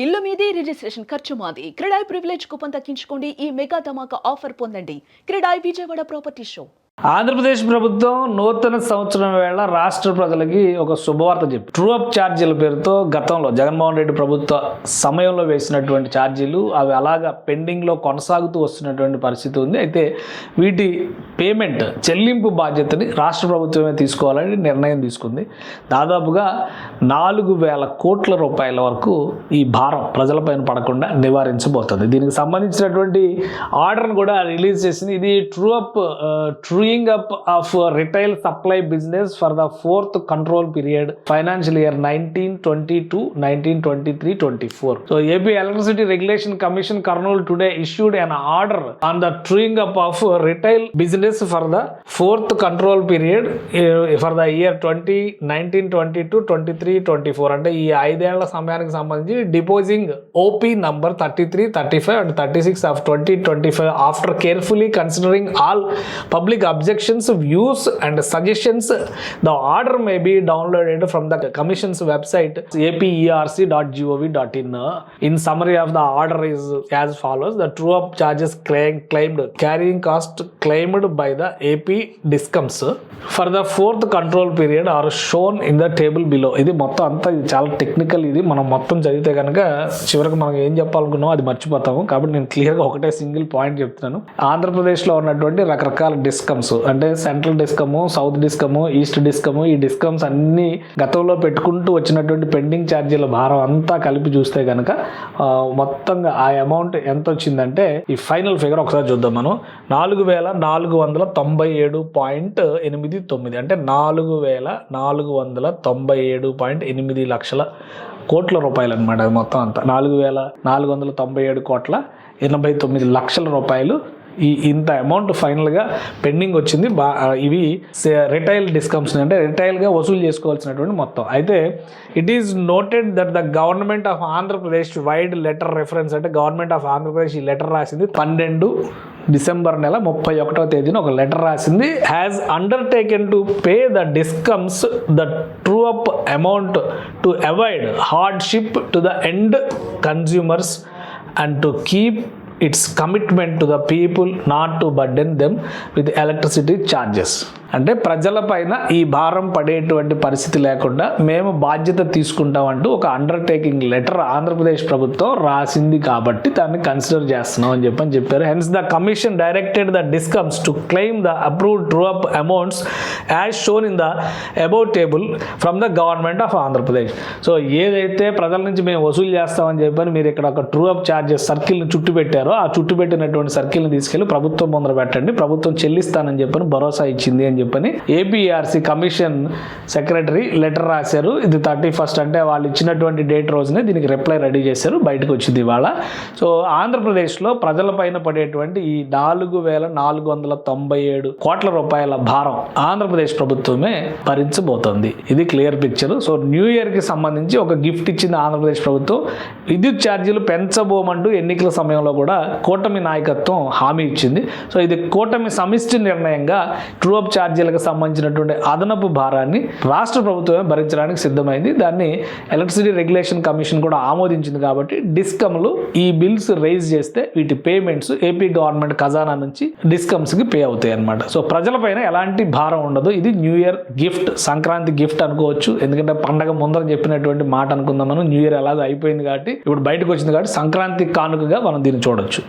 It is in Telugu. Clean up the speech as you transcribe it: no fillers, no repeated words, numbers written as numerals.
ఇల్లు మీది రిజిస్ట్రేషన్ ఖర్చు మాది. క్రెడాయ్ ప్రివిలేజ్ కూపన్ తగ్గించుకోండి. ఈ మెగా ధమాకా ఆఫర్ పొందండి. CREDAI Vijayawada property show. ఆంధ్రప్రదేశ్ ప్రభుత్వం నూతన సంవత్సరం వేళ రాష్ట్ర ప్రజలకి ఒక శుభవార్త చెప్పి ట్రూ అప్ ఛార్జీల పేరుతో గతంలో జగన్మోహన్ రెడ్డి ప్రభుత్వ సమయంలో వేసినటువంటి ఛార్జీలు అవి అలాగా పెండింగ్లో కొనసాగుతూ వస్తున్నటువంటి పరిస్థితి ఉంది. అయితే వీటి పేమెంట్ చెల్లింపు బాధ్యతని రాష్ట్ర ప్రభుత్వమే తీసుకోవాలని నిర్ణయం తీసుకుంది. దాదాపుగా 4,000 కోట్ల రూపాయల వరకు ఈ భారం ప్రజలపైన పడకుండా నివారించబోతుంది. దీనికి సంబంధించినటువంటి ఆర్డర్ను కూడా రిలీజ్ చేసింది. ఇది truing up of retail supply business for the fourth control period financial year 1922, 1923, 24. So AP Electricity Regulation Commission Kurnool today issued an order on the truing up of retail business for the fourth control period for the year 19, 22, 23, 24. అంటే ఈ 5 ఏళ్ల సమయానికి సంబంధించి డిపోజింగ్ OP number 33, 35 and 36 of 2025 after carefully considering all public objections, views and suggestions. The order may be downloaded from the Commission's website aperc.gov.in. In summary of the order is as follows. The true-up charges claimed carrying cost claimed by the AP Discoms for the fourth control period are shown in the table below. ఇది మొత్తం అంతా ఇది చాలా టెక్నికల్. ఇది మనం మొత్తం చదివితే కనుక చివరికి మనం ఏం చెప్పాలనుకున్నామో అది మర్చిపోతాము. కాబట్టి నేను క్లియర్గా ఒకటే సింగిల్ పాయింట్ చెప్తున్నాను. ఆంధ్రప్రదేశ్లో ఉన్నటువంటి రకరకాల డిస్కమ్స్ అంటే సెంట్రల్ డిస్కము, సౌత్ డిస్కము, ఈస్ట్ డిస్కము, ఈ డిస్కమ్స్ అన్ని గతంలో పెట్టుకుంటూ వచ్చినటువంటి పెండింగ్ ఛార్జీల భారం అంతా కలిపి చూస్తే కనుక మొత్తంగా ఆ అమౌంట్ ఎంత వచ్చిందంటే ఈ ఫైనల్ ఫిగర్ ఒకసారి చూద్దాం మనం. 4,497.89 అంటే 4,497.8 లక్షల కోట్ల రూపాయలు అనమాట. అది మొత్తం అంతా 4,497.89 లక్షల రూపాయలు ఇంత అమౌంట్ ఫైనల్గా పెండింగ్ వచ్చింది. ఇవి రిటైల్ డిస్కమ్స్ అంటే రిటైల్గా వసూలు చేసుకోవాల్సినటువంటి మొత్తం. అయితే it is noted that the government of Andhra Pradesh wide letter reference అంటే గవర్నమెంట్ ఆఫ్ ఆంధ్రప్రదేశ్ ఈ లెటర్ రాసింది 12 డిసెంబర్ నెల 31వ తేదీన ఒక లెటర్ రాసింది. Has undertaken to pay the discoms the true up amount to avoid hardship to the end consumers and to keep its commitment to the people not to burden them with electricity charges. అంటే ప్రజలపైన ఈ భారం పడేటువంటి పరిస్థితి లేకుండా మేము బాధ్యత తీసుకుంటామంటూ ఒక అండర్టేకింగ్ లెటర్ ఆంధ్రప్రదేశ్ ప్రభుత్వం రాసింది కాబట్టి దాన్ని కన్సిడర్ చేస్తున్నాం అని చెప్పారు. Hence the commission directed the discoms to claim the approved true up amounts as shown in the above table from the government of Andhra Pradesh. So ఏదైతే ప్రజల నుంచి మేము వసూలు చేస్తామని చెప్పని మీరు ఇక్కడ ఒక ట్రూ అప్ ఛార్జెస్ సర్కిల్ని చుట్టు పెట్టారో ఆ చుట్టు పెట్టినటువంటి సర్కిల్ని తీసుకెళ్లి ప్రభుత్వం ముందర పెట్టండి, ప్రభుత్వం చెల్లిస్తానని చెప్పని భరోసా ఇచ్చింది అని చెప్పని ఏపీఆర్సీ కమిషన్ సెక్రటరీ లెటర్ రాశారు. ఇది 31st అంటే వాళ్ళు ఇచ్చినటువంటి డేట్ రోజునే దీనికి రిప్లై రెడీ చేశారు. బయటకు వచ్చింది ఇవాళ. సో ఆంధ్రప్రదేశ్లో ప్రజలపైన పడేటువంటి ఈ 4,497 కోట్ల రూపాయల భారం ఆంధ్రప్రదేశ్ ప్రభుత్వమే భరించబోతోంది. ఇది క్లియర్ పిక్చర్. సో న్యూ ఇయర్కి సంబంధించి ఒక గిఫ్ట్ ఇచ్చింది ఆంధ్రప్రదేశ్ ప్రభుత్వం. విద్యుత్ ఛార్జీలు పెంచబోమంటూ ఎన్నికల సమయంలో కూడా కూటమి నాయకత్వం హామీ ఇచ్చింది. సో ఇది కూటమి సమిష్టి నిర్ణయంగా ట్రూ అప్ ఛార్జీలకు సంబంధించినటువంటి అదనపు భారాన్ని రాష్ట్ర ప్రభుత్వమే భరించడానికి సిద్ధమైంది. దాన్ని ఎలక్ట్రిసిటీ రెగ్యులేషన్ కమిషన్ కూడా ఆమోదించింది. కాబట్టి డిస్కమ్లు ఈ బిల్స్ రైజ్ చేస్తే వీటి పేమెంట్స్ ఏపీ గవర్నమెంట్ ఖజానా నుంచి డిస్కమ్స్కి పే అవుతాయి అన్నమాట. సో ప్రజలపైన ఎలాంటి భారం ఉండదు. ఇది new year gift, Sankranti gift అనుకోవచ్చు. ఎందుకంటే పండగ ముందర చెప్పినటువంటి మాట అనుకుందాం మనం. న్యూ ఇయర్ ఎలాగో అయిపోయింది కాబట్టి ఇప్పుడు బయటకు వచ్చింది కాబట్టి సంక్రాంతి కానుకగా మనం దీన్ని చూడొచ్చు.